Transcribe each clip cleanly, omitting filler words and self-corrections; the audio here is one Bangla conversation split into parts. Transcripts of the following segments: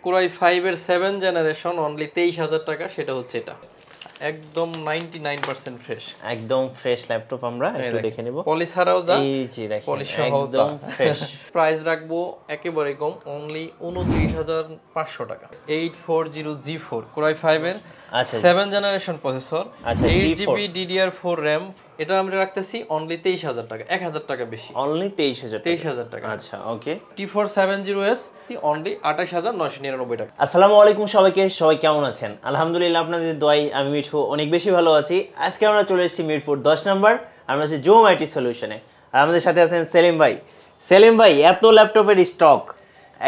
কোরাই 5 এর 7 জেনারেশন অনলি 23000 টাকা, সেটা হচ্ছে এটা একদম 99% ফ্রেশ, একদম ফ্রেশ ল্যাপটপ। আমরা একটু দেখে নিব, পলিশ ছাড়াও যা, এই যে দেখেন পলিশ সহ একদম ফ্রেশ। প্রাইস রাখবো একেবারে কম, অনলি 29500 টাকা। 840G4 কোরাই 5 এর 7 generation processor, 8GB DDR4 RAM, এটা আমরা রাখতেছি অনলি 23000 টাকা, 1000 টাকা বেশি, অনলি 23000 টাকা। আচ্ছা ওকে। T470S অনলি 28999 টাকা। আসসালামু আলাইকুম সবাইকে, সবাই কেমন আছেন? আলহামদুলিল্লাহ আপনাদের দোয়ায় আমি মিঠু অনেক বেশি ভালো আছি। আজকে আমরা চলে এসেছি মিরপুর 10 নম্বর, আমরা আছি জুম আইটি সলিউশনে। আর আমাদের সাথে আছেন সেলিম ভাই। সেলিম ভাই, এত ল্যাপটপের স্টক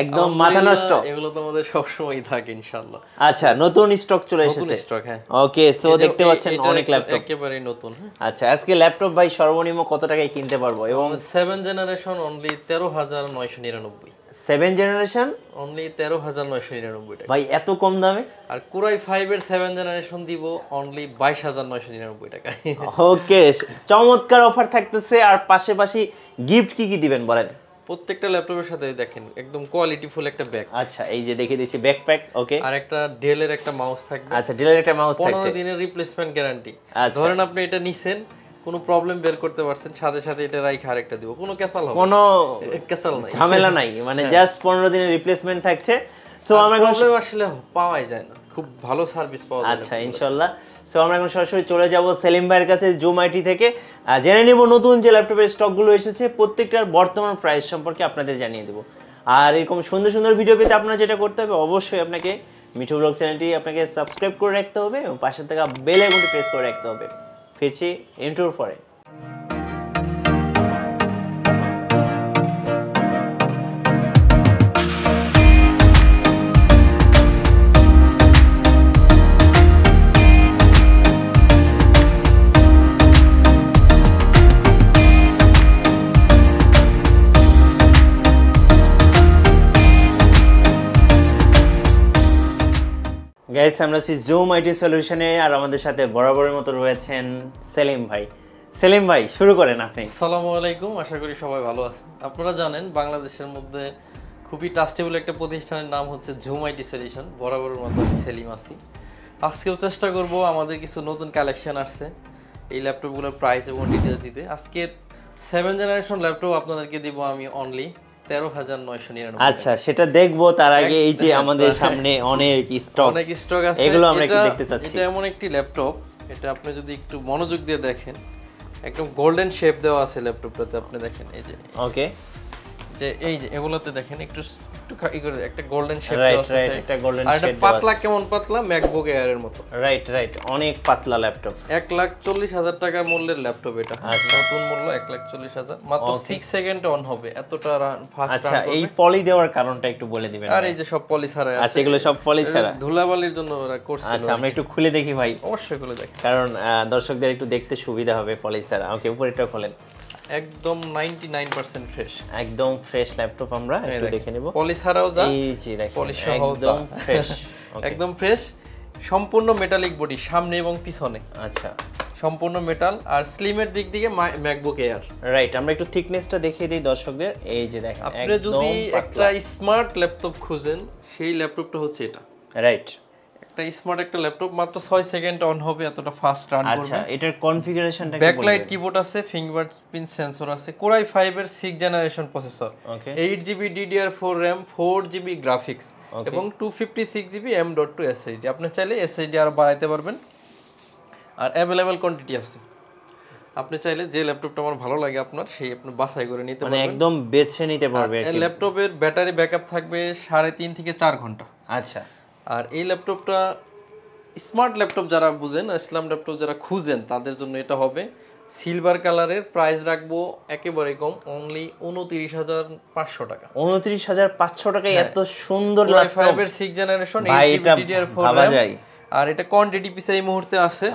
একদম মাথা নষ্ট। এগুলো তো আমাদের সব সময়ই থাকে ইনশাআল্লাহ। আচ্ছা, নতুন স্টক চলে এসেছে। নতুন স্টক, হ্যাঁ। ওকে, সো দেখতে পাচ্ছেন অনেক ল্যাপটপ, একেবারে নতুন। আচ্ছা, আজকে ল্যাপটপ ভাই সর্বনিম্ন কত টাকায় কিনতে পারবো? এবং 7 জেনারেশন অনলি 13999, 7 জেনারেশন অনলি 13999 টাকা ভাই, এত কম দামে। আর কোরাই 5 এর 7 জেনারেশন দিব অনলি 22999 টাকা। ওকে, চমৎকার অফার থাকতেছে। আর পাশাপাশি গিফট কি কি দিবেন বলেন? প্রত্যেকটা ল্যাপটপের সাথে দেখেন একদম কোয়ালিটি ফুল একটা ব্যাগ। আচ্ছা, এই যে দেখিয়ে দিচ্ছি ব্যাকপ্যাক। ওকে, আর একটা ডেলের একটা মাউস থাকবে। আচ্ছা, ডেলের একটা মাউস থাকছে, 15 দিনের রিপ্লেসমেন্ট গ্যারান্টি। আচ্ছা, ধরেন আপনি এটা নিছেন, কোনো প্রবলেম বের করতে পারছেন, সাথে সাথে এটা রাইখা আরেকটা দিব, কোনো ক্যাসাল হবে, কোনো ক্যাসাল নাই, ঝামেলা নাই, মানে জাস্ট 15 দিনের রিপ্লেসমেন্ট থাকছে। সো আমরা প্রবলেম আসলে পাওয়াই যায় না, খুব ভালো সার্ভিস পাওয়া যায়। আচ্ছা, ইনশাআল্লাহ। সো আমরা এখন সরাসরি চলে যাব সেলিম ভাইয়ের কাছে জুম আইটি থেকে, জেনে নিব নতুন যে ল্যাপটপের স্টকগুলো এসেছে প্রত্যেকটার বর্তমান প্রাইস সম্পর্কে আপনাদের জানিয়ে দেব। আর এরকম সুন্দর সুন্দর ভিডিও পেতে আপনারা যেটা করতে হবে, অবশ্যই আপনাকে মিঠু ব্লগ চ্যানেলটি আপনাকে সাবস্ক্রাইব করে রাখতে হবে এবং পাশে থাকা বেল আইকনটি প্রেস করে রাখতে হবে। ফিরছি ইন্ট্রোর পরে। গাইস, আমরা আছি জুম আইটি সলিউশনে, আর আমাদের সাথে বরাবরের মতো রয়েছেন সেলিম ভাই। সেলিম ভাই, শুরু করেন আপনি। আসসালামু আলাইকুম, আশা করি সবাই ভালো আছেন। আপনারা জানেন বাংলাদেশের মধ্যে খুবই ট্রাস্টেবল একটা প্রতিষ্ঠানের নাম হচ্ছে জুম আইটি সলিউশন। বরাবরের মতো আমি সেলিম আছি। আজকেও চেষ্টা করব, আমাদের কিছু নতুন কালেকশন আসছে, এই ল্যাপটপগুলোর প্রাইস এবং ডিটেলস দিতে। আজকে 7 জেনারেশন ল্যাপটপ আপনাদেরকে দিব আমি অনলি 13999। আচ্ছা, সেটা দেখবো। তার আগে এই যে আমাদের সামনে অনেক স্টক আছে, এগুলো আমরা একটু দেখতে চাচ্ছি। এটা এমন একটি ল্যাপটপ, এটা আপনি যদি একটু মনোযোগ দিয়ে দেখেন, একদম গোল্ডেন শেপ দেওয়া আছে ল্যাপটপটাতে। আপনি দেখেন এই যে, ওকে, যে এই যে এগুলোতে দেখেন একটু ই করে একটা গোল্ডেন শেপ দেওয়া আছে। রাইট, একটা গোল্ডেন আর শেপ এটা পাতলা, কেমন পাতলা, ম্যাকবুক এয়ার এর মতো। রাইট, অনেক পাতলা ল্যাপটপ। 1,40,000 টাকা মূল্যের ল্যাপটপ এটা। নতুন মূল্য 1,40,000, মাত্র 6 সেকেন্ডে অন হবে, এতটা ফাস্ট। আচ্ছা, এই পলি দেওয়ার কারণটা একটু বলে দিবেন? আর এই যে সব পলি ছাড়া আছে। আচ্ছা, এগুলো সব পলি ছাড়া, ধুলাবালির জন্য ওরা করছে। আচ্ছা, আমরা একটু খুলে দেখি ভাই। অবশ্যই খুলে দেখেন, কারণ দর্শকদের একটু দেখতে সুবিধা হবে পলি ছাড়া। ওকে, উপরেটা খোলেন। একদম 99% ফ্রেশ, একদম ফ্রেশ ল্যাপটপ। আমরা একটু দেখে নিব, পলি ছাড়াও যা, এই যে দেখেন পলি সহ একদম ফ্রেশ। একদম ফ্রেশ, সম্পূর্ণ মেটালিক বডি সামনে এবং পিছনে। আচ্ছা, সম্পূর্ণ মেটাল। আর স্লিমের দিক থেকে ম্যাকবুক এয়ার। রাইট, আমরা একটু থিকনেসটা দেখিয়ে দিই দর্শকদের। এই যে দেখেন, আপনি যদি একটা স্মার্ট ল্যাপটপ খুঁজেন, সেই ল্যাপটপটা হচ্ছে এটা। রাইট, একটা স্মার্ট একটা ল্যাপটপ, মাত্র 6 সেকেন্ড অন হবে, এতটা ফাস্ট রান করবে। আচ্ছা, এটার কনফিগারেশনটা কি? ব্যাকলাইট কিবোর্ড আছে, ফিঙ্গারপ্রিন্ট সেন্সর আছে, কোরাই 5 এর 6 generation processor, 8GB DDR4 RAM, 4GB graphics এবং 256GB M.2 SSD। আপনি চাইলে SSD আর বাড়াইতে পারবেন। আর অ্যাভেলেবল কোয়ান্টিটি আছে, আপনি চাইলে যে ল্যাপটপটা আমার ভালো লাগে আপনার, সেই আপনি বাছাই করে নিতে পারবেন, মানে একদম বেছে নিতে পারবে। এই ল্যাপটপের ব্যাটারি ব্যাকআপ থাকবে 3.5 থেকে 4 ঘন্টা। আচ্ছা, আর এই ল্যাপটপটা স্মার্ট ল্যাপটপ যারা বুঝেন, ইসলাম ল্যাপটপ যারা খুঁজেন, তাদের জন্য এটা হবে। সিলভার কালারের, প্রাইস রাখবো একেবারে কম, অনলি 29500 টাকা। 29500 টাকায় এত সুন্দর ল্যাপটপ। 5 এর 6 জেনারেশন, 8GB DDR4 RAM। আর এটা কোয়ান্টিটি পিস এই মুহূর্তে আছে,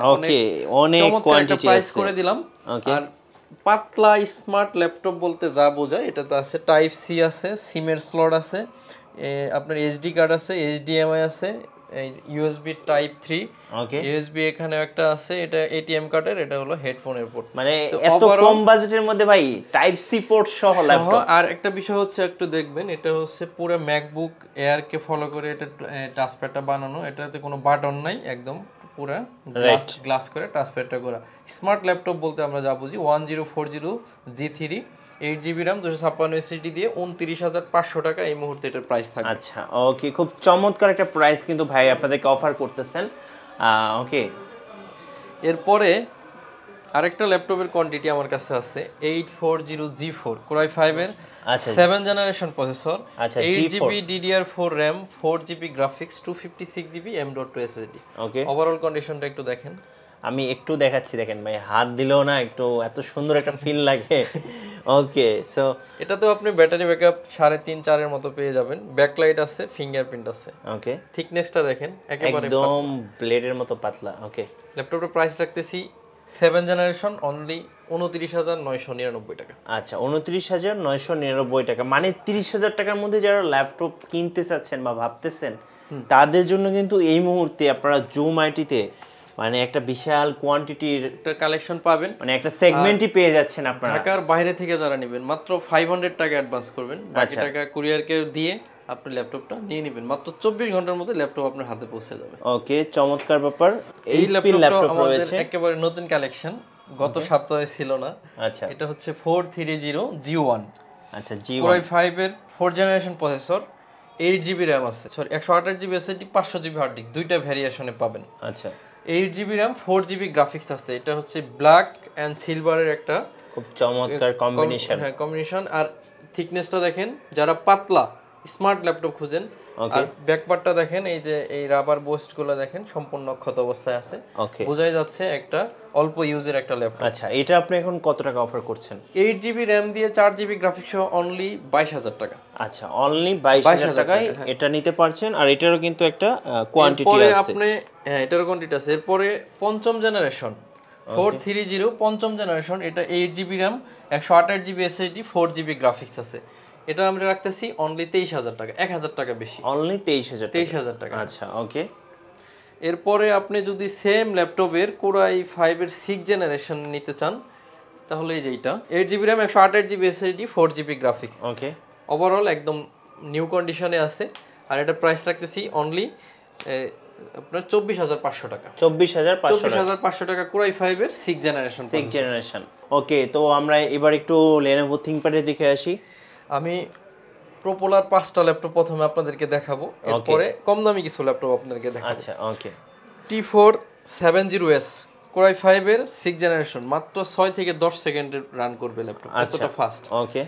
অনেক কোয়ান্টিটি প্রাইস করে দিলাম। আর পাতলা স্মার্ট ল্যাপটপ বলতে যা বোঝায়, এটাতে আছে টাইপ সি আছে, সিমের স্লট আছে, আপনার এসডি কার্ড আছে, এইচডিএমআই আছে, এই ইউএসবি টাইপ 3 ওকে ইউএসবি এখানে একটা আছে, এটা এটিএম কার্ডের, এটা হলো হেডফোনের পোর্ট। মানে এত কম বাজেটের মধ্যে ভাই টাইপ সি পোর্ট সহ ল্যাপটপ। আর একটা বিষয় হচ্ছে একটু দেখবেন, এটা হচ্ছে পুরো ম্যাকবুক এয়ার কে ফলো করে এটা টাচপ্যাডটা বানানো, এটাতে কোনো বাটন নাই, একদম পুরো গ্লাস করে টাচপ্যাডটা করা। স্মার্ট ল্যাপটপ বলতে আমরা যা বুঝি 1040 G3 8GB RAM 256 SSD দিয়ে 29,500 টাকা এই মুহূর্তে এটার প্রাইস থাকে। আচ্ছা ওকে, খুব চমৎকার একটা প্রাইস কিন্তু ভাই আপনাদেরকে অফার করতেছেন। ওকে, এরপরে আরেকটা ল্যাপটপের কোয়ান্টিটি আমার কাছে আছে 840G4 Core i5 এর 7 generation processor, 8GB DDR4 RAM 4GB graphics 256GB M.2 SSD। ওকে, ওভারঅল কন্ডিশনটা একটু দেখেন। আমি একটু দেখাচ্ছি, দেখেন ভাই হাত দিলেও না একটু এত সুন্দর একটা ফিল লাগে। ওকে, সো এটাতেও আপনি ব্যাটারি ব্যাকআপ 3.5-4 এর মতো পেয়ে যাবেন, ব্যাকলাইট আছে, ফিঙ্গারপ্রিন্ট আছে। ওকে, থিকনেসটা দেখেন একেবারে একদম ব্লেডের মতো পাতলা। ওকে, ল্যাপটপের প্রাইস রাখতেছি 7 জেনারেশন অনলি 29,999 টাকা। আচ্ছা 29,999 টাকা, মানে 30,000 টাকার মধ্যে যারা ল্যাপটপ কিনতে চাচ্ছেন বা ভাবতেছেন তাদের জন্য কিন্তু এই মুহূর্তে আপনারা জুম আইটিতে মানে একটা বিশাল কোয়ান্টিটির একটা কালেকশন পাবেন, মানে একটা সেগমেন্টই পেয়ে যাচ্ছেন আপনারা। ঢাকার বাইরে থেকে যারা নেবেন মাত্র 500 টাকা অ্যাডভান্স করবেন, বাকি টাকা কুরিয়ারকে দিয়ে আপনি ল্যাপটপটা নিয়ে নেবেন, মাত্র 24 ঘন্টার মধ্যে ল্যাপটপ আপনার হাতে পৌঁছে যাবে। ওকে, চমৎকার ব্যাপার। এই ল্যাপটপ রয়েছে একেবারে নতুন কালেকশন, গত সপ্তাহে ছিল না। আচ্ছা, এটা হচ্ছে 430G1। আচ্ছা, Core i5 এর 4 জেনারেশন প্রসেসর, 8GB RAM আছে, sorry 128GB SSD 500GB hard disk, দুইটা ভেরিয়েশনে পাবেন। আচ্ছা, 8GB RAM 4GB গ্রাফিক্স আছে, এটা হচ্ছে ব্ল্যাক এন্ড সিলভারের একটা খুব চমৎকার কম্বিনেশন। হ্যাঁ কম্বিনেশন। আর থিকনেসটা দেখেন, যারা পাতলা স্মার্ট ল্যাপটপ খুঁজেন। আর ব্যাকপার্টটা দেখেন, এই যে এই রাবার বোস্ট গুলো দেখেন সম্পূর্ণ ক্ষত অবস্থায় আছে, বোঝাই যাচ্ছে একটা অল্প ইউজের একটা ল্যাপটপ। আচ্ছা, এটা আপনি এখন কত টাকা অফার করছেন? 8GB RAM দিয়ে 4GB গ্রাফিক্স সহ অনলি 22,000 টাকা। আচ্ছা, অনলি 22,000 টাকায় এটা নিতে পারছেন। আর এটারও কিন্তু একটা কোয়ান্টিটি আছে। আপনি হ্যাঁ এটারও কোয়ান্টিটি আছে। এরপরে পঞ্চম জেনারেশন 430 পঞ্চম জেনারেশন, এটা 8GB RAM 128GB SSD 4GB graphics আছে, এটা আমরা রাখতেছি অনলি 23,000 টাকা, 1,000 টাকা বেশি, অনলি 23,000 টাকা। আচ্ছা ওকে, এরপরে আপনি যদি সেম ল্যাপটপের Core i5 এর 6 জেনারেশন নিতে চান তাহলে এই যে এটা 8GB RAM 128GB SSD 4GB graphics. Okay, overall একদম নিউ কন্ডিশনে আছে। আর এটা প্রাইস রাখতেছি অনলি আপনার 24,500 টাকা। 24,500 টাকা Core i5 এর 6 জেনারেশন। ওকে, তো আমরা এবার একটু Lenovo ThinkPad-এর দিকে আসি। আমি পপুলার 5টা ল্যাপটপ প্রথমে আপনাদেরকে দেখাবো, এরপরে কম দামি কিছু ল্যাপটপ আপনাদেরকে দেখাবো। আচ্ছা ওকে, T4 70S Core i5 এর 6 জেনারেশন, মাত্র 6 থেকে 10 সেকেন্ডে রান করবে ল্যাপটপ, এতটা ফাস্ট। ওকে,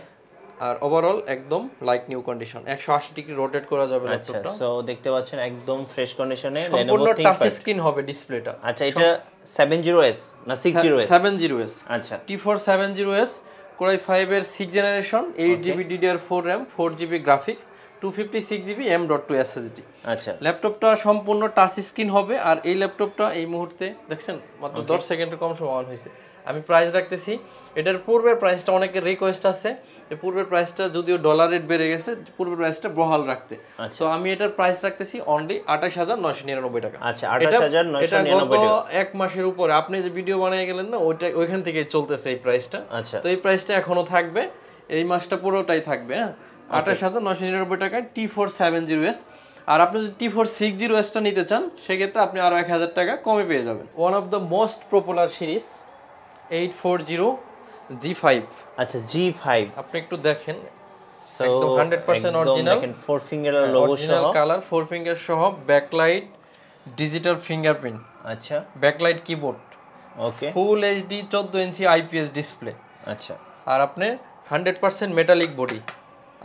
আর ওভারঅল একদম like new condition, 180 degree rotate করা যাবে ল্যাপটপটা। সো দেখতে পাচ্ছেন একদম ফ্রেশ কন্ডিশনে Lenovo ThinkPad, টাচ স্ক্রিন হবে ডিসপ্লেটা। আচ্ছা, এটা 70S না 60S? 70S। আচ্ছা, T4 70S Core i5 এর 6 generation, 8GB DDR4 RAM 4GB graphics 256GB M.2 SSD। আচ্ছা, ল্যাপটপটা সম্পূর্ণ টাচ স্ক্রিন হবে। আর এই ল্যাপটপটা এই মুহূর্তে দেখছেন মাত্র 10 সেকেন্ডের কম সময় অন হয়েছে। আমি প্রাইস রাখতেছি, এটার পূর্বের প্রাইসটা অনেকের রিকোয়েস্ট আছে, এই পূর্বের প্রাইসটা যদিও ডলার রেট বেড়ে গেছে, পূর্বের প্রাইসটা বহাল রাখতে। তো আমি এটার প্রাইস রাখতেছি অনলি 28,999 টাকা। আচ্ছা, 28,999 টাকা। এক মাসের উপরে আপনি যে ভিডিও বানিয়ে গেলেন না, ওইখান থেকে চলতেছে এই প্রাইসটা। আচ্ছা, তো এই প্রাইসটা এখনো থাকবে, এই মাসটা পুরোটাই থাকবে। হ্যাঁ, 28,999 টাকায় T4 70S। আর আপনি যদি T4 60S টা নিতে চান সেক্ষেত্রে আপনি আরো 1,000 টাকা কমে পেয়ে যাবেন। One of the most popular series 840G5। আচ্ছা, G5 আপনি একটু দেখেন, সো একদম 100% অরিজিনাল, দেখেন 4 ফিঙ্গার লোগো সহ, কালার 4 ফিঙ্গার সহ, ব্যাকলাইট, ডিজিটাল ফিঙ্গারপ্রিন্ট, আচ্ছা ব্যাকলাইট কিবোর্ড, ওকে, ফুল এইচডি 14 ইঞ্চি IPS ডিসপ্লে। আচ্ছা, আর আপনি 100% মেটালিক বডি,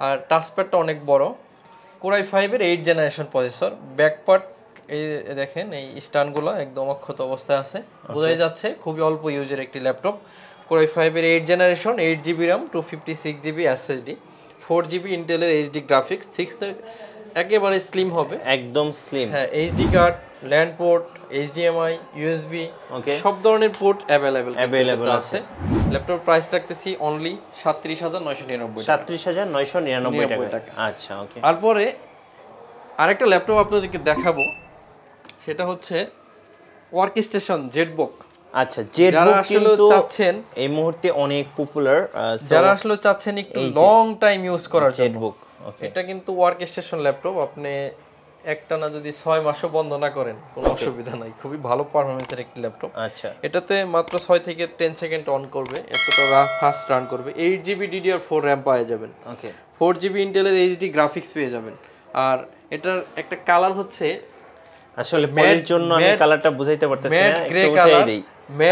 আর টাচপ্যাডটা অনেক বড়। Core i5 এর 8 জেনারেশন প্রসেসর, ব্যাকপার্ট এই দেখেন এই স্ট্যান্ডগুলো একদম অক্ষত অবস্থায় আছে, বোঝাই যাচ্ছে খুবই অল্প ইউজের একটি ল্যাপটপ। Core i5 এর 8 generation, 8GB RAM 256GB SSD 4GB ইন্টেলের HD গ্রাফিক্স, 6 একেবারে স্লিম হবে, একদম স্লিম। হ্যাঁ, HD card, land port, HDMI, USB সব ধরনের পোর্ট অ্যাভেলেবল আছে। ল্যাপটপ প্রাইস রাখতেছি অনলি 37,999 টাকা। 37,999 টাকা। আচ্ছা ওকে, তারপরে আরেকটা ল্যাপটপ আপনাদেরকে দেখাবো, সেটা হচ্ছে ওয়ার্কস্টেশন জেটবুক। আচ্ছা, জেটবুক কিন্তু এই মুহূর্তে অনেক পপুলার, যারা আসলে চাচ্ছেন একটু লং টাইম ইউজ করার জন্য জেটবুক। ওকে, এটা কিন্তু ওয়ার্কস্টেশন ল্যাপটপ, আপনি একটানা যদি 6 মাসও বন্ধ না করেন কোনো অসুবিধা নাই, খুবই ভালো পারফরম্যান্সের একটি ল্যাপটপ। আচ্ছা, এটাতে মাত্র 6 থেকে 10 সেকেন্ড অন করবে, এতটা ফাস্ট রান করবে। 8GB DDR4 RAM পেয়ে যাবেন। ওকে, 4GB ইন্টেলের এইচডি গ্রাফিক্স পেয়ে যাবেন। আর এটার একটা কালার হচ্ছে আসলে পরের জন্য আমি কালারটা বুঝাইতে পারতেছি না, একটু উঠাই দেই।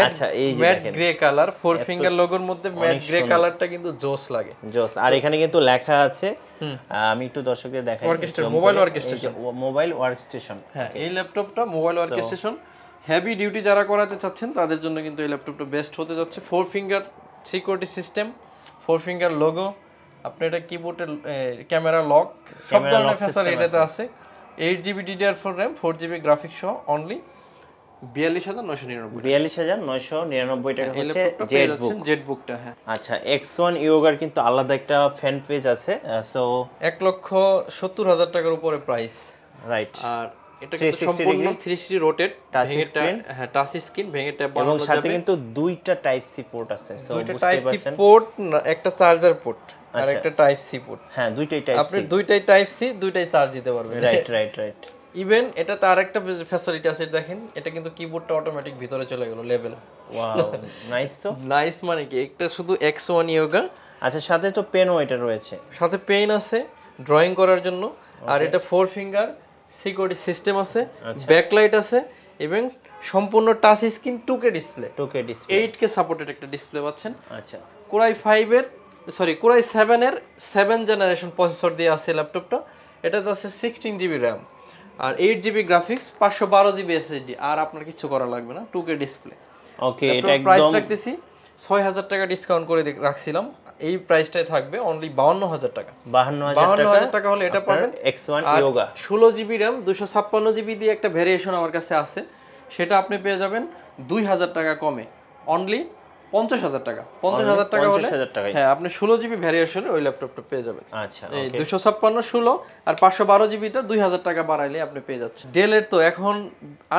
আচ্ছা, এই যে ম্যাট দেখেন গ্রে কালার, 4 ফিঙ্গার লোগোর মধ্যে ম্যাট গ্রে কালারটা কিন্তু জোস লাগে, জোস। আর এখানে কিন্তু লেখা আছে, আমি একটু দর্শকদের দেখাই, মোবাইল ওয়ার্কস্টেশন, মোবাইল ওয়ার্কস্টেশন। হ্যাঁ, এই ল্যাপটপটা মোবাইল ওয়ার্কস্টেশন। হেভি ডিউটি যারা করাতে চাচ্ছেন তাদের জন্য কিন্তু এই ল্যাপটপটা বেস্ট হতে যাচ্ছে। 4 finger security system, 4 finger logo, আপনি এটা কিবোর্ডে ক্যামেরা লক, সব ধরনের ফ্যাসিলিটি এটাতে আছে। 8GB DDR4 RAM, 4GB graphics সহ অনলি 42,999 টাকা হচ্ছে জেটবুকটা। হ্যাঁ, আচ্ছা, X1 ইয়োগার কিন্তু আলাদা একটা ফ্যান পেজ আছে, সো 1,70,000 টাকার উপরে প্রাইস, রাইট। আর এটা কিন্তু সম্পূর্ণ 360 রোটেট, হ্যাঁ টাচ স্ক্রিন, ভেঙে ট্যাব বানানো যাবে। এবং সাথে কিন্তু দুইটা টাইপ সি পোর্ট আছে, সো বুঝতে পারছেন, পোর্ট, একটা চার্জার পোর্ট আর একটা টাইপ সি পোর্ট। হ্যাঁ, দুইটাই টাইপ সি, আপনি দুইটাই টাইপ সি, দুইটাই চার্জ দিতে পারবেন। রাইট। ইভেন এটা তার একটা ফ্যাসিলিটি আছে, দেখেন এটা কিন্তু কিবোর্ডটা অটোমেটিক ভিতরে চলে গেল লেভেল। Wow, nice. তো নাইস মানে কি, একটা শুধু X1 ইয়োগা। আচ্ছা, সাথে তো পেনও এটা রয়েছে, সাথে পেন আছে ড্রয়িং করার জন্য। আর এটা 4 ফিঙ্গার সিকিউরিটি সিস্টেম আছে, ব্যাকলাইট আছে, এবং সম্পূর্ণ touch screen 2K display, 8K supported একটা ডিসপ্লে পাচ্ছেন। আচ্ছা, Core i7 এর 7 জেনারেশন প্রসেসর দিয়ে আছে ল্যাপটপটা। এটাতে আছে 16GB RAM আর 8GB গ্রাফিক্স, 512GB SSD। আর আপনার কিছু করা লাগবে না, 2K ডিসপ্লে। ওকে, এটা একদম প্রাইস রাখতেছি 6,000 টাকা ডিসকাউন্ট করে রাখছিলাম, এই প্রাইসটাই থাকবে অনলি 52,000 টাকা। 52,000 টাকা হলে এটা পাবেন। X1 yoga 16GB RAM 256GB দিয়ে একটা ভেরিয়েশন আমার কাছে আছে, সেটা আপনি পেয়ে যাবেন 2,000 টাকা কমে, অনলি 50,000 টাকা। 50,000 টাকা হলে হ্যাঁ আপনি 16GB ভ্যারিয়েশনে ওই ল্যাপটপটা পেয়ে যাবেন। আচ্ছা, এই 256 16 আর 512GBটা 2,000 টাকা বাড়াইলে আপনি পেয়ে যাচ্ছেন। ডেলের তো এখন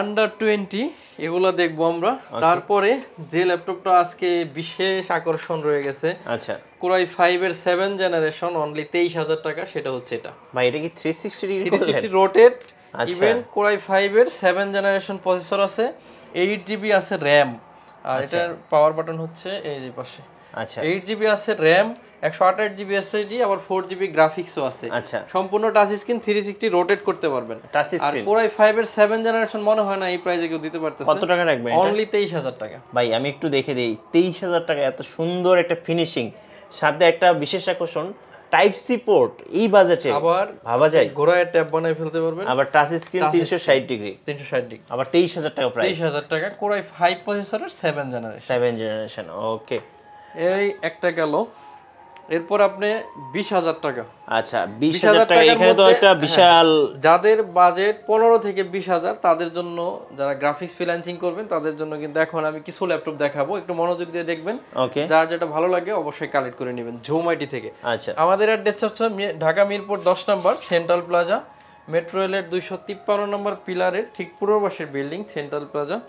আন্ডার 20 এগুলো দেখবো আমরা। তারপরে যে ল্যাপটপটা আজকে বিশেষ আকর্ষণ রয়ে গেছে, আচ্ছা, Core i5 এর 7 জেনারেশন, অনলি 23,000 টাকা। সেটা হচ্ছে এটা ভাই, এটা কি 360 রোটেট। আচ্ছা, ইভেন Core i5 এর 7 জেনারেশন প্রসেসর আছে, 8GB আছে RAM, আর এটার পাওয়ার বাটন হচ্ছে এই যে পাশে। আচ্ছা, 8GB আছে RAM, 128GB SSD, আবার 4GB গ্রাফিক্সও আছে। আচ্ছা, সম্পূর্ণ টাচ স্ক্রিন, 360 রোটেট করতে পারবেন। টাচ আর স্ক্রিন। Core i5 এর 7 জেনারেশন মনে হয় না এই প্রাইসে কেউ দিতে পারতেছে। কত টাকা রাখবেন এটা? অনলি 23,000 টাকা। ভাই, আমি একটু দেখে দেই, 23,000 টাকা, এত সুন্দর একটা ফিনিশিং, সাথে একটা বিশেষ আকর্ষণ টাইপ সি পোর্ট, এই বাজেটে আবার ভাবা যায়। ঘোড়ায় ট্যাব বানাই ফেলতে পারবেন, আবার টাচ স্ক্রিন 360 ডিগ্রি, 360 ডিগ্রি, আবার 23,000 টাকা প্রাইস। 23,000 টাকা Core i5 প্রসেসরের 7 জেনারেশন। ওকে, এই একটা গেল। এরপর আপনি 20,000 টাকা। আচ্ছা, 20,000 টাকা, এখানে তো একটা বিশাল। যাদের বাজেট 15 থেকে 20,000 তাদের জন্য, যারা গ্রাফিক্স ফ্রিল্যান্সিং করবেন তাদের জন্য কিন্তু এখন আমি কিছু ল্যাপটপ দেখাবো, একটু মনোযোগ দিয়ে দেখবেন। ওকে, যার যেটা ভালো লাগে অবশ্যই কালেক্ট করে নেবেন জুম আইটি থেকে। আচ্ছা, আমাদের অ্যাড্রেস হচ্ছে ঢাকা মিরপুর 10 নম্বর সেন্ট্রাল প্লাজা, মেট্রো রেলের 253 নম্বর পিলারের ঠিক পূর্ব পাশের বিল্ডিং সেন্ট্রাল প্লাজা।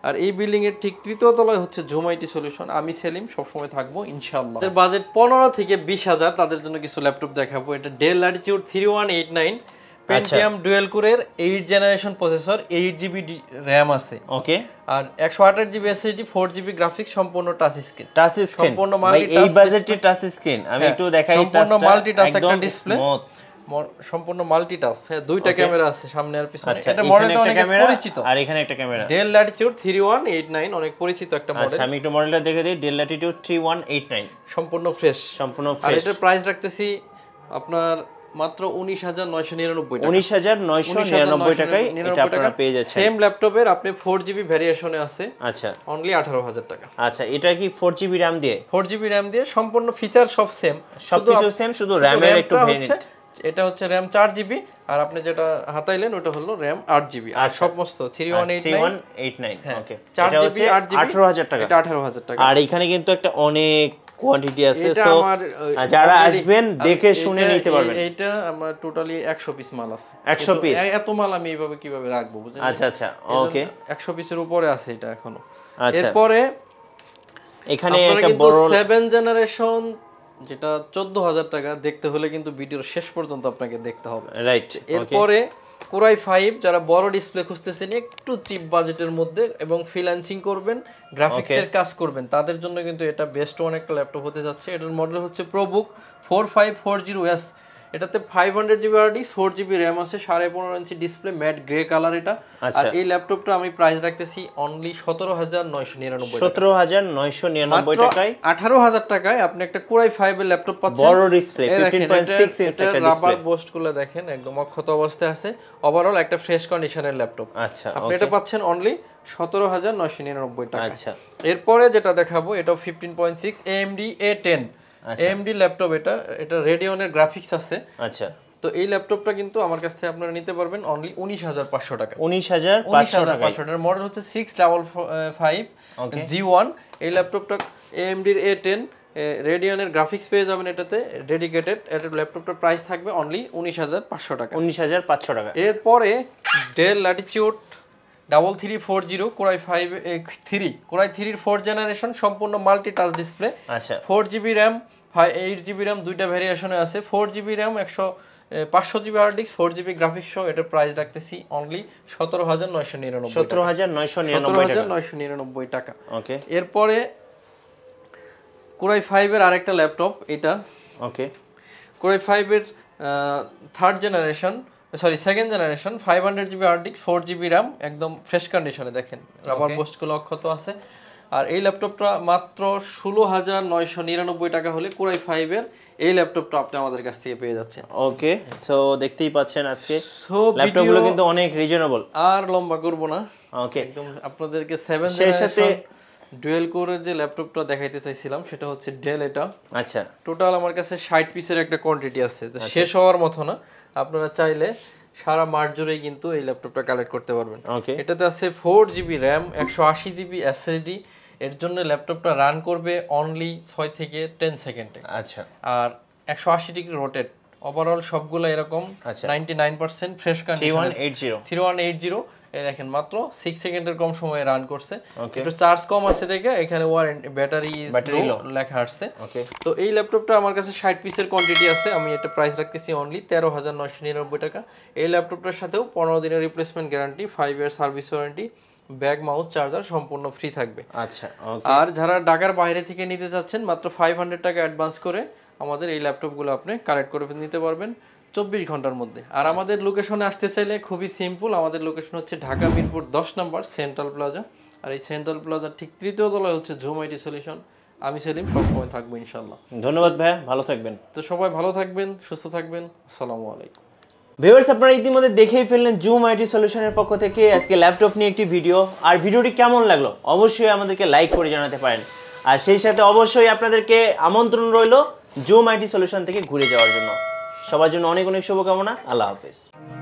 আর এই বিল্ডিং এর ঠিক তৃতীয় তলায় হচ্ছে জুম আইটি সলিউশন। আমি সেলিম সবসময় থাকবো ইনশাআল্লাহ। যাদের বাজেট 15 থেকে 20,000 তাদের জন্য কিছু ল্যাপটপ দেখাবো। এটা ডেল ল্যাটিটিউড 3189 পেন্টিয়াম ডুয়েল কোরের 8 জেনারেশন প্রসেসর, 8GB RAM আছে। ওকে, আর 128GB SSD, 4GB গ্রাফিক্স, সম্পূর্ণ টাচ স্ক্রিন। সম্পূর্ণ মাল্টি টাচ। এই বাজেটে টাচ স্ক্রিন আমি একটু দেখাই, সম্পূর্ণ মাল্টি টাচ একটা ডিসপ্লে, সম্পূর্ণ মাল্টি টাচ। হ্যাঁ, দুইটা ক্যামেরা আছে সামনে আর পিছনে। এটা মডেলটা অনেক পরিচিত, আর এখানে একটা ক্যামেরা। ডেল ল্যাটিটিউড 3189 অনেক পরিচিত একটা মডেল। আচ্ছা, আমি একটু মডেলটা দেখে দিই। ডেল ল্যাটিটিউড 3189 সম্পূর্ণ ফ্রেশ। আর এটার প্রাইস রাখতেছি আপনার মাত্র 19,999 টাকা। 19,999 টাকায় এটা আপনারা পেয়ে যাচ্ছেন। সেম ল্যাপটপের আপনি 4GB ভ্যারিয়েশনে আছে। আচ্ছা, অনলি 18,000 টাকা। আচ্ছা, এটা কি 4GB RAM দিয়ে? 4GB RAM দিয়ে, সম্পূর্ণ ফিচার সব সেম, সবকিছু সেম, শুধু RAM এর একটু ভেরিয়েন্ট। এটা হচ্ছে RAM 4GB, আর আপনি যেটা হাতাইলেন ওটা হলো RAM 8GB। আর সমস্ত 3189। ওকে, 4GB 8GB 18,000 টাকা। এটা 18,000 টাকা। আর এখানে কিন্তু একটা অনেক কোয়ান্টিটি আছে। এটা সো আমার যারা already- আসবেন দেখে শুনে নিতে পারবেন। এইটা আমার টোটালি 100 পিস মাল আছে। 100 পিস? এত মাল আমি এইভাবে কিভাবে রাখবো বুঝলেন? আচ্ছা আচ্ছা, ওকে। 100 পিসের উপরে আছে এটা এখনো। আচ্ছা, এরপরে এখানে আপনারা একটা কিন্তু বড় 7 জেনারেশন যেটা 14,000 টাকা, দেখতে হলে কিন্তু ভিডিওর শেষ পর্যন্ত আপনাকে দেখতে হবে। রাইট, ওকে। এরপরে কোরাই 5 যারা বড় ডিসপ্লে খুঁজতেছেন একটু চিপ বাজেটের মধ্যে এবং ফ্রিল্যান্সিং করবেন, গ্রাফিক্সের কাজ করবেন, তাদের জন্য কিন্তু এটা বেস্ট ওয়ান একটা ল্যাপটপ হতে যাচ্ছে। এটার মডেল হচ্ছে প্রোবুক 4540S। এটাতে 500 GB hard disk, 4 GB RAM আছে, 15.5 inch display, matte grey colour এটা। আর এই ল্যাপটপটা আমি প্রাইস রাখতেছি অনলি 17,999 টাকা। 17,999 টাকায় 18,000 টাকায় আপনি একটা কোরাই 5 এর ল্যাপটপ পাচ্ছেন। বড় ডিসপ্লে 15.6 ইঞ্চি একটা ডিসপ্লে। রাবার বোস্ট গুলো দেখেন একদম অক্ষত অবস্থায় আছে। ওভারঅল একটা ফ্রেশ কন্ডিশনের ল্যাপটপ। আচ্ছা, আপনি এটা পাচ্ছেন অনলি 17,999 টাকা। আচ্ছা, এরপরে যেটা দেখাবো এটা 15.6 AMD A10 AMD ল্যাপটপ। এটা রেডিয়নের গ্রাফিক্স আছে। আচ্ছা, তো এই ল্যাপটপটা কিন্তু আমার কাছ থেকে আপনারা নিতে পারবেন অনলি 19,500 টাকা। 19,500 টাকা। মডেল হচ্ছে 655 G1। এই ল্যাপটপটা AMD এর A10 রেডিয়নের গ্রাফিক্স পেয়ে যাবেন এটাতে ডেডিকেটেড। এটা ল্যাপটপটার প্রাইস থাকবে অনলি 19,500 টাকা। 19,500 টাকা। এরপরে del Latitude 3340 core i 3 core i 3 4 generation, সম্পূর্ণ মাল্টি টাচ ডিসপ্লে। আচ্ছা, 4 জিবি র্যাম 8 জিবি র্যাম, দুইটা ভেরিয়েশনে আছে। 4 GB RAM 500 GB hard disk, 4 GB graphics সহ এটার প্রাইস রাখতেছি অনলি 17,999 17,999 টাকা। ওকে। এরপরে কোরাই 5 এর আরেকটা ল্যাপটপ এটা। ওকে। কোরাই 5 এর second generation, 500 GB hard disk, 4 GB RAM, একদম ফ্রেশ কন্ডিশনে দেখেন, রাবার পোস্টগুলো অক্ষত আছে। আর এই ল্যাপটপটা মাত্র 16,999 টাকা হলে কোরাই 5 এর এই ল্যাপটপটা আপনি আমাদের কাছ থেকে পেয়ে যাচ্ছেন। ওকে, সো দেখতেই পাচ্ছেন আজকে ল্যাপটপগুলো কিন্তু অনেক রিজনেবল। আর লম্বা করব না, ওকে। একদম আপনাদেরকে 7 সেই সাথে ডুয়েল কোরের যে ল্যাপটপটা দেখাইতে চাইছিলাম সেটা হচ্ছে ডেল এটা। আচ্ছা, টোটাল আমার কাছে 60 পিসের একটা কোয়ান্টিটি আছে, তো শেষ হওয়ার মতো না। আপনারা চাইলে সারা মার্চ জুড়েই কিন্তু এই ল্যাপটপটা কালেক্ট করতে পারবেন। ওকে। এটাতে আছে 4 জিবি র্যাম, 180 জিবি এসএসডি। এর জন্য ল্যাপটপটা রান করবে অনলি 6 থেকে 10 সেকেন্ডে। আচ্ছা, আর 180 ডিগ্রি রোটেট। ওভারঅল সবগুলো এরকম 99% ফ্রেশ কন্ডিশন। 3180 এই দেখেন মাত্র 6 সেকেন্ডের কম সময়ে রান করছে। একটু চার্জ কম আছে দেখে এখানে ওয়ারেন্টি ব্যাটারি লো লেখা আসছে। তো এই ল্যাপটপটা আমার কাছে 60 পিসের কোয়ান্টিটি আছে, আমি এটা প্রাইস রাখতেছি অনলি 13,999 টাকা। এই ল্যাপটপটার সাথেও 15 দিনের replacement guarantee, 5 year service warranty, bag mouse charger সম্পূর্ণ ফ্রি থাকবে। আচ্ছা, আর যারা ঢাকার বাইরে থেকে নিতে চাচ্ছেন মাত্র 500 টাকা অ্যাডভান্স করে আমাদের এই ল্যাপটপগুলো আপনি কালেক্ট করে নিতে পারবেন 24 ঘন্টার মধ্যে। আর আমাদের লোকেশনে আসতে চাইলে খুবই সিম্পল। আমাদের লোকেশন হচ্ছে ঢাকা মিরপুর 10 নম্বর সেন্ট্রাল প্লাজা। আর এই সেন্ট্রাল প্লাজার ঠিক তৃতীয় তলায় হচ্ছে জুম আইটি সলিউশন। আমি সেলিম, সবসময় থাকবো ইনশাল্লাহ। ধন্যবাদ ভাইয়া, ভালো থাকবেন। তো সবাই ভালো থাকবেন, সুস্থ থাকবেন। আসসালামু আলাইকুম। ভিউয়ার্স, আপনারা ইতিমধ্যে দেখেই ফেললেন জুম আইটি সলিউশনের পক্ষ থেকে আজকে ল্যাপটপ নিয়ে একটি ভিডিও। আর ভিডিওটি কেমন লাগলো অবশ্যই আমাদেরকে লাইক করে জানাতে পারেন। আর সেই সাথে অবশ্যই আপনাদেরকে আমন্ত্রণ রইল জুম আইটি সলিউশন থেকে ঘুরে যাওয়ার জন্য। সবার জন্য অনেক অনেক শুভকামনা। আল্লাহ হাফেজ।